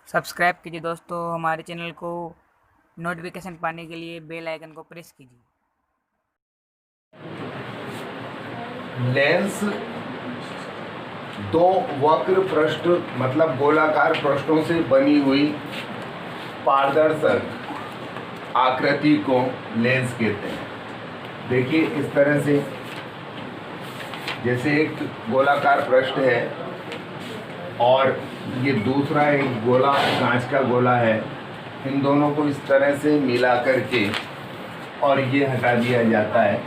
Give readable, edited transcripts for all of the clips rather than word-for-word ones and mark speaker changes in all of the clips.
Speaker 1: Subscribe कीजिए दोस्तों हमारे चैनल को। नोटिफिकेशन पाने के लिए बेल आइकन को प्रेस कीजिए।
Speaker 2: लेंस दो वक्र पृष्ठ मतलब गोलाकार पृष्ठों से बनी हुई पारदर्शक आकृति को लेंस कहते हैं। देखिए इस तरह से, जैसे एक गोलाकार पृष्ठ है और ये दूसरा एक गोला कांच का गोला है, इन दोनों को इस तरह से मिला करके और ये हटा दिया जाता है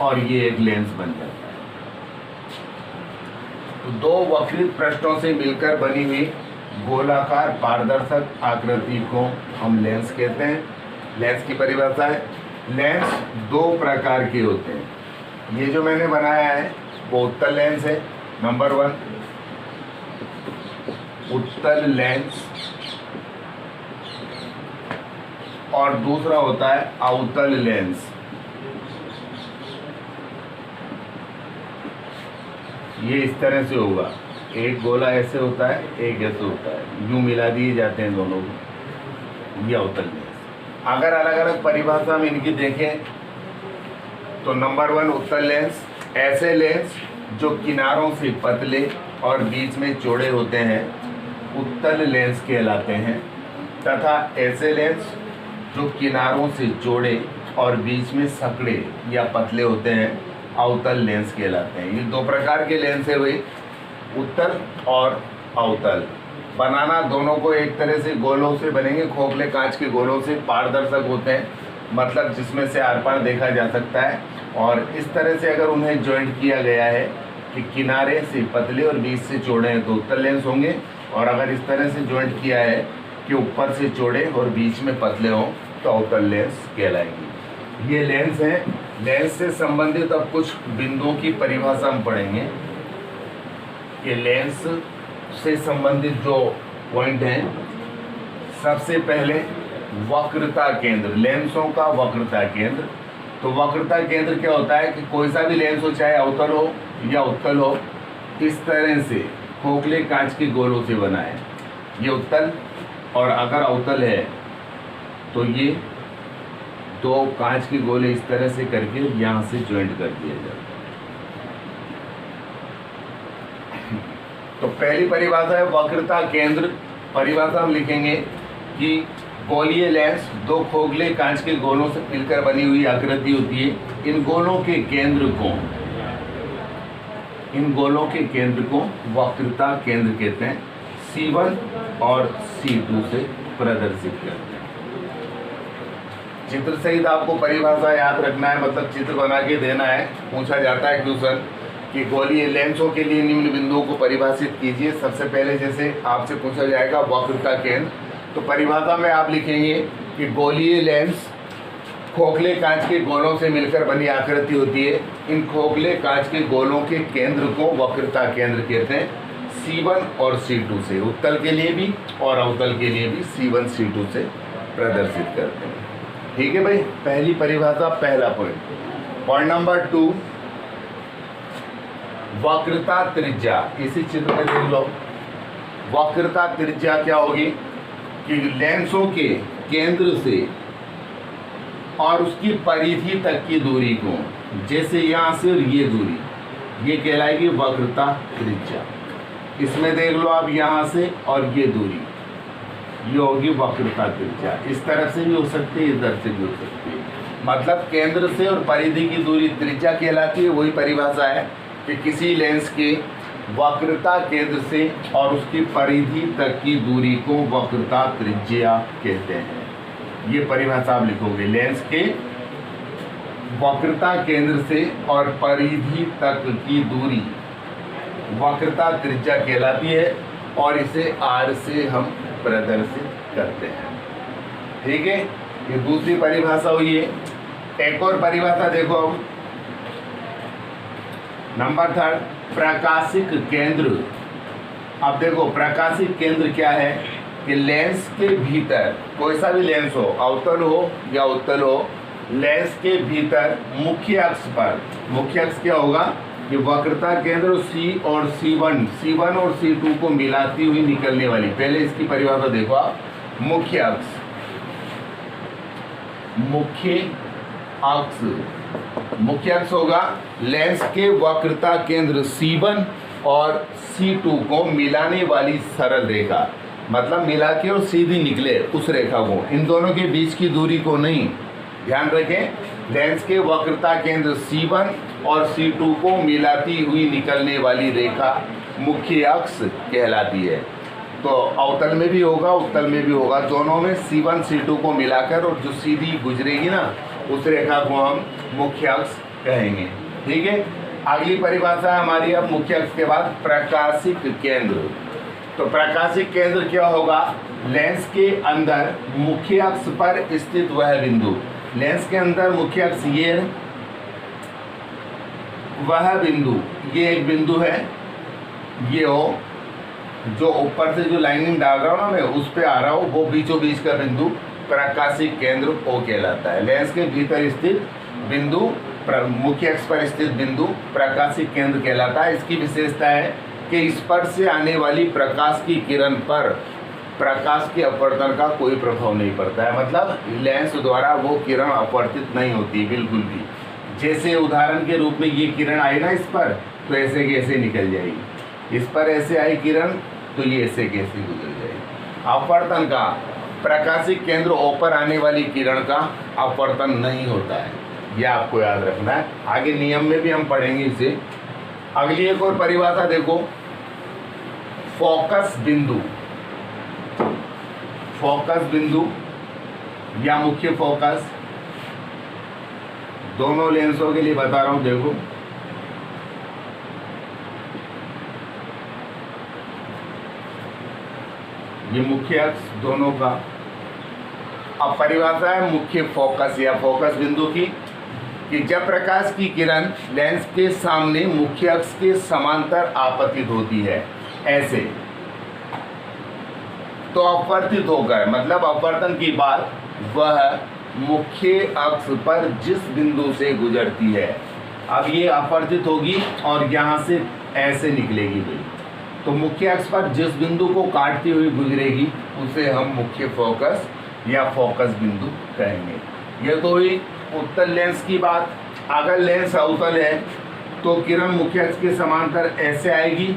Speaker 2: और ये एक लेंस बन जाता है। तो दो वक्रित पृष्ठों से मिलकर बनी हुई गोलाकार पारदर्शक आकृति को हम लेंस कहते हैं। लेंस की परिभाषा है, लेंस दो प्रकार के होते हैं। ये जो मैंने बनाया है वो उत्तल लेंस है, नंबर 1 उत्तल लेंस, और दूसरा होता है अवतल लेंस। ये इस तरह से होगा, एक गोला ऐसे होता है, एक ऐसे होता है, यूं मिला दिए जाते हैं दोनों को, ये अवतल लेंस। अगर अलग अलग परिभाषा में इनकी देखें तो नंबर 1 उत्तल लेंस, ऐसे लेंस जो किनारों से पतले और बीच में चौड़े होते हैं उत्तल लेंस कहलाते हैं, तथा ऐसे लेंस जो किनारों से चौड़े और बीच में सकड़े या पतले होते हैं अवतल लेंस कहलाते हैं। ये दो प्रकार के लेंस है भाई, उत्तल और अवतल। बनाना दोनों को एक तरह से गोलों से बनेंगे, खोखले कांच के गोलों से, पारदर्शक होते हैं, मतलब जिसमें से आर पार देखा जा सकता है। और इस तरह से अगर उन्हें जॉइंट किया गया है कि किनारे से पतले और बीच से चौड़े हैं तो उत्तल लेंस होंगे, और अगर इस तरह से जॉइंट किया है कि ऊपर से चौड़े और बीच में पतले हों तो अवतल लेंस कहलाएंगे। ये लेंस हैं। लेंस से संबंधित अब कुछ बिंदुओं की परिभाषा हम पढ़ेंगे कि लेंस से संबंधित जो पॉइंट हैं, सबसे पहले वक्रता केंद्र, लेंसों का वक्रता केंद्र। तो वक्रता केंद्र क्या होता है कि कोई सा भी लेंस हो, चाहे अवतल हो या उत्तल हो, इस तरह से खोखले कांच के गोलों से बना है, ये उत्तल। और अगर अवतल है तो ये दो कांच के गोले इस तरह से करके यहाँ से ज्वाइंट कर दिया जाता है। तो पहली परिभाषा है वक्रता केंद्र। परिभाषा हम लिखेंगे कि गोलीय लेंस दो खोखले कांच के गोलों से मिलकर बनी हुई आकृति होती है। इन गोलों के केंद्र को वक्रता केंद्र कहते हैं। C1 और C2 से प्रदर्शित करते हैं। चित्र सहित आपको परिभाषा याद रखना है, मतलब चित्र बना के देना है। पूछा जाता है क्वेश्चन कि गोलीय लेंसों के लिए निम्न बिंदुओं को परिभाषित कीजिए। सबसे पहले जैसे आपसे पूछा जाएगा वक्रता केंद्र, तो परिभाषा में आप लिखेंगे कि गोलीय लेंस खोखले कांच के गोलों से मिलकर बनी आकृति होती है। इन खोखले कांच के गोलों के केंद्र को वक्रता केंद्र कहते हैं। C1 और C2 से, उत्तल के लिए भी और अवतल के लिए भी C1 C2 से प्रदर्शित करते हैं। ठीक है भाई, पहली परिभाषा, पहला पॉइंट। पॉइंट नंबर 2 वक्रता त्रिज्या। इसी चित्र में देख लो, वक्रता त्रिज्या क्या होगी कि लेंसों के केंद्र से और उसकी परिधि तक की दूरी को, जैसे यहाँ से और ये दूरी, ये कहलाएगी वक्रता त्रिज्या। इसमें देख लो आप, यहाँ से और ये दूरी, ये होगी वक्रता त्रिज्या। इस तरफ से भी हो सकती है, इधर से भी हो सकती है, मतलब केंद्र से और परिधि की दूरी त्रिज्या कहलाती है। वही परिभाषा है कि किसी लेंस के वक्रता केंद्र से और उसकी परिधि तक की दूरी को वक्रता त्रिज्या कहते हैं। ये परिभाषा आप लिखोगे, लेंस के वक्रता केंद्र से और परिधि तक की दूरी वक्रता त्रिज्या कहलाती है, और इसे R से हम प्रदर्शित करते हैं। ठीक है, ये दूसरी परिभाषा हुई है। एक और परिभाषा देखो अब, नंबर 3 प्रकाशिक केंद्र। अब देखो प्रकाशिक केंद्र क्या है कि लेंस के भीतर, कोई सा भी लेंस हो, अवतल हो या उत्तल हो, लेंस के भीतर मुख्य अक्ष पर, मुख्य अक्ष क्या होगा ये वक्रता केंद्र C और C1 और C2 को मिलाती हुई निकलने वाली, पहले इसकी परिभाषा देखो आप। मुख्य अक्ष होगा लेंस के वक्रता केंद्र C1 और C2 को मिलाने वाली सरल रेखा, मतलब मिला के और सीधी निकले उस रेखा को, इन दोनों के बीच की दूरी को नहीं। ध्यान रखें, लेंस के वक्रता केंद्र C1 और C2 को मिलाती हुई निकलने वाली रेखा मुख्य अक्ष कहलाती है। तो अवतल में भी होगा, उत्तल में भी होगा, दोनों में C1 C2 को मिलाकर और जो सीधी गुजरेगी ना उस रेखा को हम मुख्य अक्ष कहेंगे। ठीक है, अगली परिभाषा हमारी अब मुख्य अक्ष के बाद प्रकाशिक केंद्र। तो प्रकाशिक केंद्र क्या होगा? लेंस के अंदर मुख्य अक्ष पर स्थित वह बिंदु, लेंस के अंदर मुख्य अक्ष ये वह बिंदु, ये एक बिंदु है, ये हो जो ऊपर से जो लाइनिंग डाल रहा हूँ ना मैं उस पे आ रहा हूँ, वो बीचों बीच का बिंदु प्रकाशिक केंद्र O कहलाता है। लेंस के भीतर स्थित बिंदु, मुख्य अक्ष पर स्थित बिंदु प्रकाशिक केंद्र कहलाता है। इसकी विशेषता है कि स्पर्श से आने वाली प्रकाश की किरण पर प्रकाश के अपवर्तन का कोई प्रभाव नहीं पड़ता है, मतलब लेंस द्वारा वो किरण अपवर्तित नहीं होती बिल्कुल भी। जैसे उदाहरण के रूप में ये किरण आई ना इस पर, तो ऐसे कैसे निकल जाएगी, इस पर ऐसे आई किरण तो ये ऐसे कैसे गुजर जाएगी। अपवर्तन का, प्रकाशिक केंद्र O पर आने वाली किरण का अपवर्तन नहीं होता है, यह आपको याद रखना है। आगे नियम में भी हम पढ़ेंगे इसे। अगली एक और परिभाषा देखो, फोकस बिंदु। फोकस बिंदु या मुख्य फोकस, दोनों लेंसों के लिए बता रहा हूं। देखो ये मुख्य अक्ष दोनों का। अब परिभाषा है मुख्य फोकस या फोकस बिंदु की, कि जब प्रकाश की किरण लेंस के सामने मुख्य अक्ष के समांतर आपतित होती है ऐसे, तो अपवर्तित होकर, मतलब अपवर्तन की बात वह मुख्य अक्ष पर जिस बिंदु से गुजरती है, अब ये अपवर्तित होगी और यहाँ से ऐसे निकलेगी भी, तो मुख्य अक्ष पर जिस बिंदु को काटती हुई गुजरेगी उसे हम मुख्य फोकस या फोकस बिंदु कहेंगे। यह तो हुई उत्तल लेंस की बात। अगर लेंस अवतल है तो किरण मुख्य अक्ष के समांतर ऐसे आएगी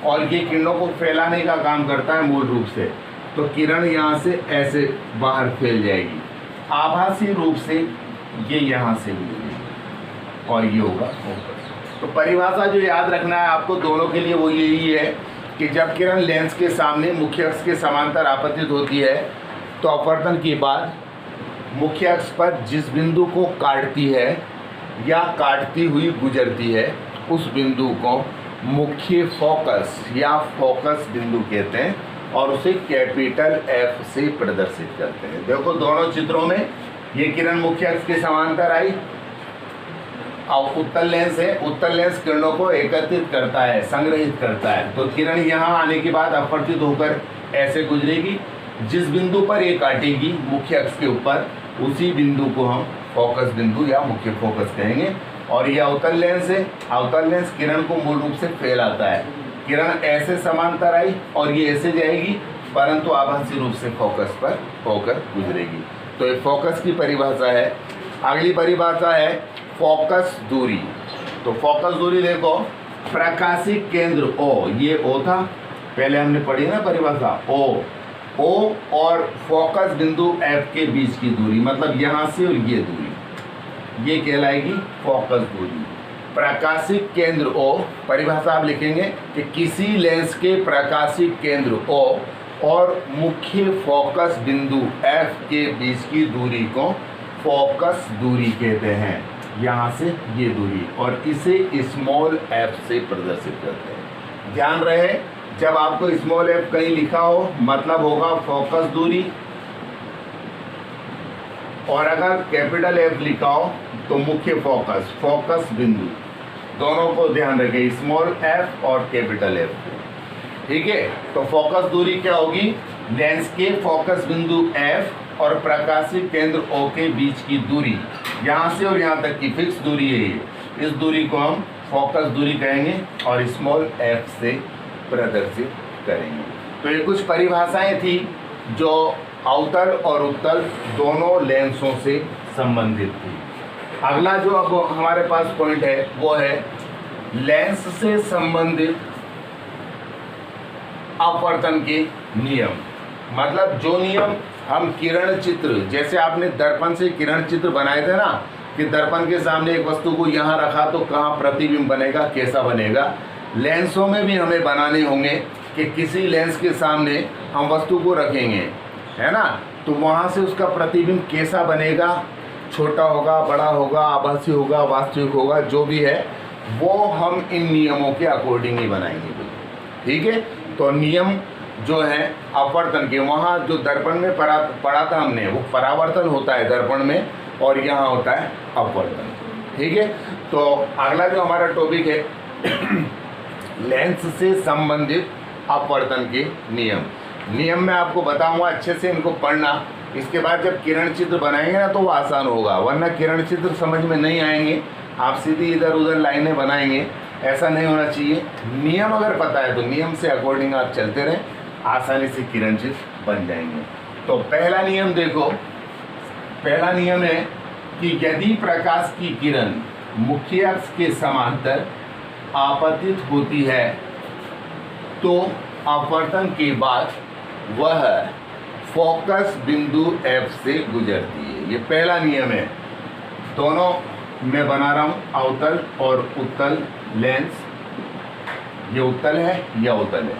Speaker 2: और ये किरणों को फैलाने का काम करता है मूल रूप से, तो किरण यहाँ से ऐसे बाहर फैल जाएगी, आभासी रूप से ये यहाँ से गुजरेगी और ये होगा फोकस। तो परिभाषा जो याद रखना है आपको दोनों के लिए वो यही है कि जब किरण लेंस के सामने मुख्य अक्ष के समांतर आपतित होती है तो अपवर्तन के बाद मुख्य अक्ष पर जिस बिंदु को काटती है या काटती हुई गुजरती है उस बिंदु को मुख्य फोकस या फोकस बिंदु कहते हैं और उसे कैपिटल F से प्रदर्शित करते हैं। देखो दोनों चित्रों में ये किरण मुख्य अक्ष के समांतर आई और उत्तल लेंस है, उत्तल लेंस किरणों को एकत्रित करता है, संग्रहित करता है, तो किरण यहाँ आने के बाद अपवर्तित होकर ऐसे गुजरेगी, जिस बिंदु पर ये काटेगी मुख्य अक्ष के ऊपर उसी बिंदु को हम फोकस बिंदु या मुख्य फोकस कहेंगे। और ये अवतल लेंस है, अवतल लेंस किरण को मूल रूप से फैलाता है, किरण ऐसे समांतर आई और ये ऐसे जाएगी परंतु आभासी रूप से फोकस पर होकर गुजरेगी। तो ये फोकस की परिभाषा है। अगली परिभाषा है फोकस दूरी। तो फोकस दूरी देखो, प्रकाशिक केंद्र O, ये O था पहले हमने पढ़ी ना परिभाषा, O और फोकस बिंदु F के बीच की दूरी, मतलब यहाँ से और ये दूरी, ये कहलाएगी फोकस दूरी। प्रकाशिक केंद्र O, परिभाषा आप लिखेंगे कि किसी लेंस के प्रकाशिक केंद्र O और मुख्य फोकस बिंदु F के बीच की दूरी को फोकस दूरी कहते हैं, यहाँ से ये दूरी, और इसे स्मॉल f से प्रदर्शित करते हैं। ध्यान रहे जब आपको स्मॉल f कहीं लिखा हो मतलब होगा फोकस दूरी, और अगर कैपिटल F लिखा हो तो मुख्य फोकस, फोकस बिंदु, दोनों को ध्यान रखें, स्मॉल f और कैपिटल F। ठीक है, तो फोकस दूरी क्या होगी? लेंस के फोकस बिंदु F और प्रकाशिक केंद्र O के बीच की दूरी, यहाँ से और यहाँ तक की फिक्स दूरी है, इस दूरी को हम फोकस दूरी कहेंगे और स्मॉल f से प्रदर्शित करेंगे। तो ये कुछ परिभाषाएं थी जो अवतल और उत्तल दोनों लेंसों से संबंधित थी। अगला जो अब हमारे पास पॉइंट है वो है लेंस से संबंधित अपवर्तन के नियम। मतलब जो नियम हम किरण चित्र, जैसे आपने दर्पण से किरण चित्र बनाए थे ना कि दर्पण के सामने एक वस्तु को यहाँ रखा तो कहाँ प्रतिबिंब बनेगा, कैसा बनेगा, लेंसों में भी हमें बनाने होंगे कि किसी लेंस के सामने हम वस्तु को रखेंगे, है ना, तो वहाँ से उसका प्रतिबिंब कैसा बनेगा, छोटा होगा, बड़ा होगा, आभासी होगा, वास्तविक होगा, जो भी है वो हम इन नियमों के अकॉर्डिंग ही बनाएंगे। ठीक है, तो नियम जो है अपवर्तन के, वहाँ जो दर्पण में पढ़ा था हमने, वो परावर्तन होता है दर्पण में और यहाँ होता है अपवर्तन। ठीक है, तो अगला जो हमारा टॉपिक है लेंस से संबंधित अपवर्तन के नियम मैं आपको बताऊंगा, अच्छे से इनको पढ़ना। इसके बाद जब किरण चित्र बनाएंगे ना तो वो आसान होगा, वरना किरण चित्र समझ में नहीं आएंगे, आप सीधी इधर उधर लाइनें बनाएंगे, ऐसा नहीं होना चाहिए। नियम अगर पता है तो नियम से अकॉर्डिंग आप चलते रहें, आसानी से किरण चित्र बन जाएंगे। तो पहला नियम देखो, पहला नियम है कि यदि प्रकाश की किरण मुख्य अक्ष के समांतर आपतित होती है तो अपवर्तन के बाद वह फोकस बिंदु F से गुजरती है। ये पहला नियम है। दोनों मैं बना रहा हूँ, अवतल और उत्तल लेंस। ये उत्तल है, यह अवतल है।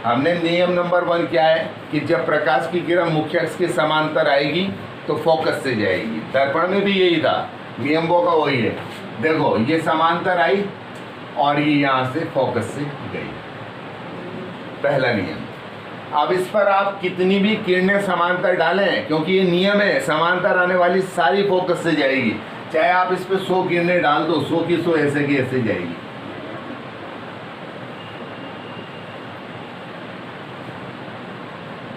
Speaker 2: हमने नियम नंबर 1 क्या है कि जब प्रकाश की किरण मुख्य अक्ष के समांतर आएगी तो फोकस से जाएगी। दर्पण में भी यही था, नियम वो का वही है। देखो ये समांतर आई और ये यहाँ से फोकस से गई, पहला नियम। अब इस पर आप कितनी भी किरणें समांतर डालें, क्योंकि ये नियम है, समांतर आने वाली सारी फोकस से जाएगी। चाहे आप इस पे 100 किरणें डाल दो, 100 की 100 ऐसे की ऐसे जाएगी।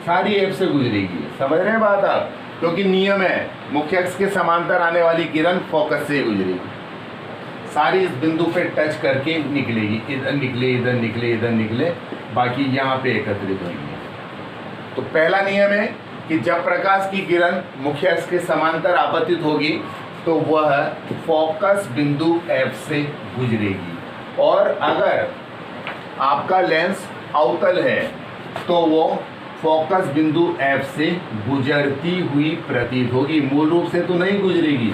Speaker 2: सारी एफ से गुजरेगी, समझ रहे हैं बात आप, क्योंकि नियम है मुख्य अक्ष के समांतर आने वाली किरण फोकस से गुजरेगी, सारी इस बिंदु पे टच करके निकलेगी, इधर निकले, इधर निकले, इधर निकले, बाकी यहाँ पे एकत्रित होंगी। तो पहला नियम है कि जब प्रकाश की किरण मुख्य अक्ष के समांतर आपतित होगी तो वह फोकस बिंदु F से गुजरेगी, और अगर आपका लेंस अवतल है तो वो फोकस बिंदु F से गुजरती हुई प्रतीत होगी। मूल रूप से तो नहीं गुजरेगी,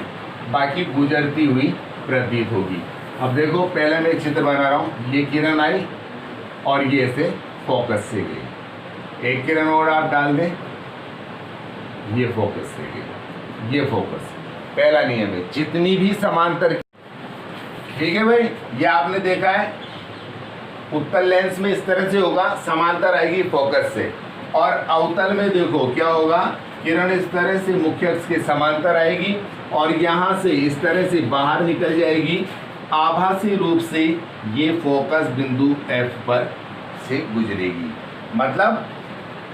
Speaker 2: बाकी गुजरती हुई प्रतीत होगी। अब देखो पहले मैं एक चित्र बना रहा हूँ, ये किरण आई और ये ऐसे फोकस से गई, एक किरण और आप डाल दें, ये फोकस से गई, ये फोकस। पहला नियम है जितनी भी समांतर, ठीक है भाई, ये आपने देखा है उत्तल लेंस में इस तरह से होगा, समांतर आएगी फोकस से, और अवतल में देखो क्या होगा, किरण इस तरह से मुख्य अक्ष के समांतर आएगी और यहाँ से इस तरह से बाहर निकल जाएगी, आभासी रूप से ये फोकस बिंदु F पर से गुजरेगी। मतलब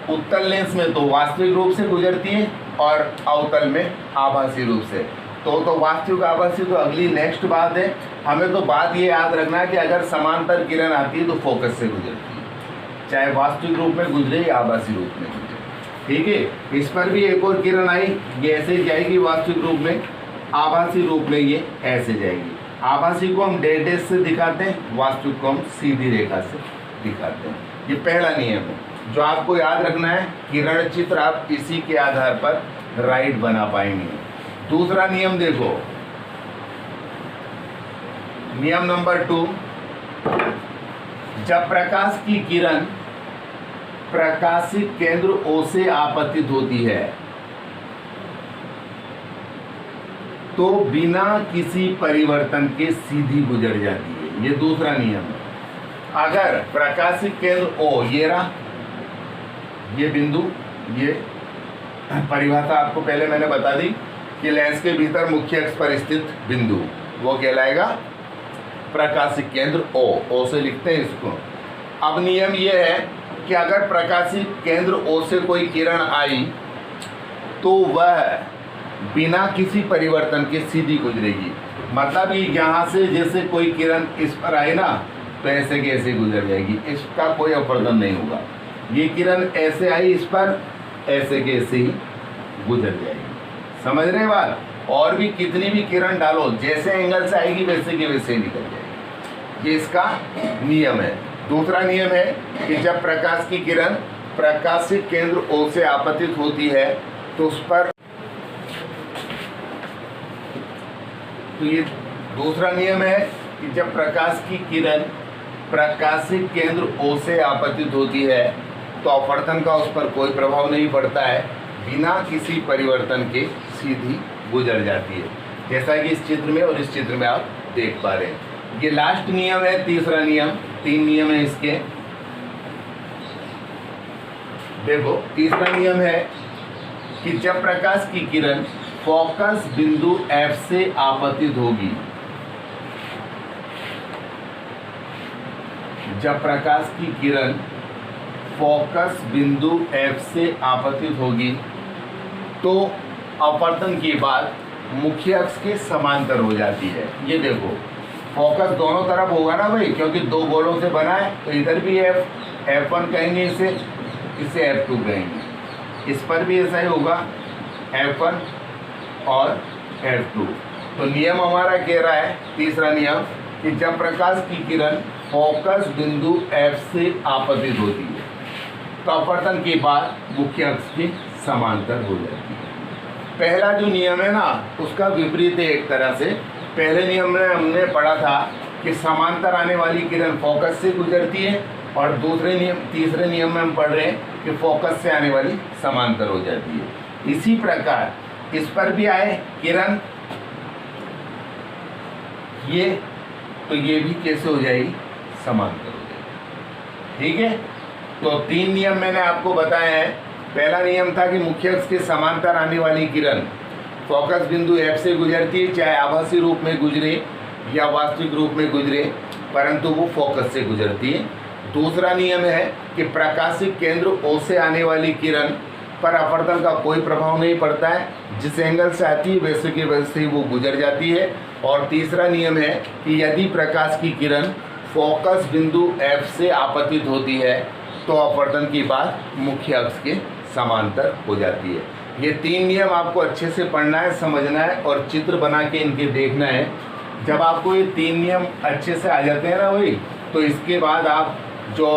Speaker 2: उत्तल लेंस में तो वास्तविक रूप से गुजरती है और अवतल में आभासी रूप से। तो वास्तविक आभासी तो अगली नेक्स्ट बात है। हमें तो बात ये याद रखना है कि अगर समांतर किरण आती है तो फोकस से गुजरती है, चाहे वास्तविक रूप में गुजरे या आभासी रूप में गुजरे। ठीक है, इस पर भी एक और किरण आई, ये ऐसे जाएगी वास्तविक रूप में, आभासी रूप में ये ऐसे जाएगी। आभासी को हम डैश से दिखाते हैं, वास्तविक को हम सीधी रेखा से दिखाते हैं। ये पहला नियम है जो आपको याद रखना है। किरण चित्र आप इसी के आधार पर राइट बना पाएंगे। दूसरा नियम देखो, नियम नंबर 2, जब प्रकाश की किरण प्रकाशित केंद्र O से आपतित होती है तो बिना किसी परिवर्तन के सीधी गुजर जाती है। ये दूसरा नियम है। अगर प्रकाशित केंद्र O, ये रहा, ये बिंदु, ये परिभाषा आपको पहले मैंने बता दी कि लेंस के भीतर मुख्य अक्ष पर स्थित बिंदु वो कहलाएगा प्रकाशित केंद्र O से लिखते हैं इसको। अब नियम ये है कि अगर प्रकाशित केंद्र O से कोई किरण आई तो वह बिना किसी परिवर्तन के सीधी गुजरेगी। मतलब ये यहाँ से जैसे कोई किरण इस पर आई ना तो ऐसे के ऐसे गुजर जाएगी, इसका कोई अपवर्तन नहीं होगा। ये किरण ऐसे आई इस पर, ऐसे के ऐसे ही गुजर जाएगी। समझ रहे बात? और भी कितनी भी किरण डालो, जैसे एंगल से आएगी वैसे के वैसे ही निकल जाएगी। ये इसका नियम है। दूसरा नियम है कि जब प्रकाश की किरण प्रकाशित केंद्र O से आपतित होती है तो उस पर, तो ये दूसरा नियम है कि जब प्रकाश की किरण प्रकाशित केंद्र O से आपतित होती है तो अपवर्तन का उस पर कोई प्रभाव नहीं पड़ता है, बिना किसी परिवर्तन के सीधी गुजर जाती है, जैसा कि इस चित्र में और इस चित्र में आप देख पा रहे हैं। ये लास्ट नियम है, तीसरा नियम। 3 नियम है इसके। देखो, तीसरा नियम है कि जब प्रकाश की किरण फोकस बिंदु F से आपतित होगी, जब प्रकाश की किरण फोकस बिंदु F से आपतित होगी तो अपवर्तन के बाद मुख्य अक्ष के समांतर हो जाती है। ये देखो, फोकस दोनों तरफ होगा ना भाई, क्योंकि 2 गोलों से बना है, तो इधर भी F1 कहेंगे, इसे F2 कहेंगे। इस पर भी ऐसा ही होगा, F1 और F2। तो नियम हमारा कह रहा है, तीसरा नियम, कि जब प्रकाश की किरण फोकस बिंदु F से आपतित होती है तो अपवर्तन के बाद मुख्य अक्ष के समांतर हो जाती है। पहला जो नियम है ना, उसका विपरीत है एक तरह से। पहले नियम में हमने पढ़ा था कि समांतर आने वाली किरण फोकस से गुजरती है, और तीसरे नियम में हम पढ़ रहे हैं कि फोकस से आने वाली समांतर हो जाती है। इसी प्रकार इस पर भी आए किरण, ये, तो ये भी कैसे हो जाएगी? समांतर हो जाएगी। ठीक है, तो 3 नियम मैंने आपको बताए हैं। पहला नियम था कि मुख्य अक्ष के समांतर आने वाली किरण फोकस बिंदु F से गुजरती है, चाहे आभासी रूप में गुजरे या वास्तविक रूप में गुजरे, परंतु वो फोकस से गुजरती है। दूसरा नियम है कि प्रकाशित केंद्र O से आने वाली किरण पर अपवर्तन का कोई प्रभाव नहीं पड़ता है, जिस एंगल से आती है वैसे के वैसे ही वो गुजर जाती है। और तीसरा नियम है कि यदि प्रकाश की किरण फोकस बिंदु F से आपतित होती है तो अपवर्तन की बात मुख्य अक्ष के समांतर हो जाती है। ये 3 नियम आपको अच्छे से पढ़ना है, समझना है और चित्र बना के इनके देखना है। जब आपको ये 3 नियम अच्छे से आ जाते हैं ना भाई, तो इसके बाद आप जो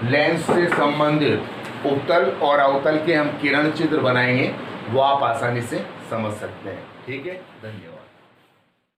Speaker 2: लेंस से संबंधित उत्तल और अवतल के हम किरण चित्र बनाएंगे वो आप आसानी से समझ सकते हैं। ठीक है, धन्यवाद।